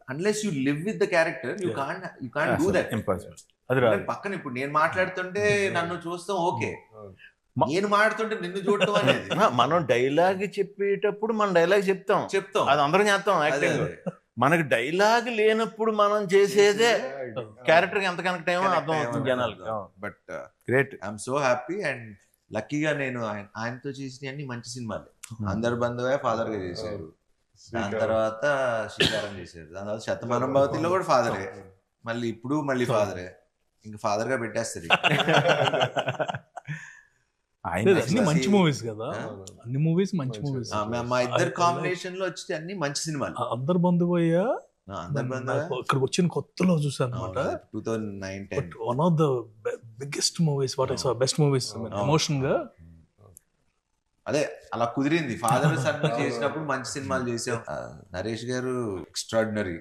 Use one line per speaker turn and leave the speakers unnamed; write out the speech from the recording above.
Unless you live with the character you can't do that.
Impossible. అది రాదు.
పక్కన ఇప్పుడు నేను మాట్లాడుతుంటే నన్ను చూస్తాం ఓకే, నేను మాట్లాడుతుంటే నిన్ను చూడటం అనేది
మనం డైలాగ్ చెప్పేటప్పుడు మనం డైలాగ్ చెప్తాం, అది అందరం చేస్తాం యాక్టింగ్. మనకి డైలాగ్ లేనప్పుడు మనం చేసేదే క్యారెక్టర్ ఎంత కనెక్ట్ అయ్యామో అర్థం అవుతుంది జనాలకి.
But
great.
I'm so happy and లక్కీగా నేను ఆయనతో చేసిన అన్ని మంచి సినిమాలు. అందరు బంధువే ఫాదర్ గా చేశారు, దాని తర్వాత శ్రీకారం చేశారు, దాని తర్వాత శతమానం భవతిలో కూడా ఫాదరే, మళ్ళీ ఇప్పుడు మళ్ళీ ఫాదరే, ఇంకా ఫాదర్ గా పెట్టేస్తారు.
అన్ని మంచి మూవీస్ కదా, అన్ని మూవీస్ మంచి మూవీస్.
మా ఇద్దరు కాంబినేషన్ లో వచ్చి అన్ని మంచి సినిమాలు.
అందరు బంధువయ్యా
అందరు బంధువే
ఇక్కడికి వచ్చిన కొత్తలో చూసాను అనమాట.
2009-10
one of the biggest movies, what I saw best movies emotion గా.
అదే అలా కుదిరింది. ఫాదర్ సన్ చేసినప్పుడు మంచి సినిమాలు చేసాం. నరేష్ గారు ఎక్స్ట్రాడినరీ.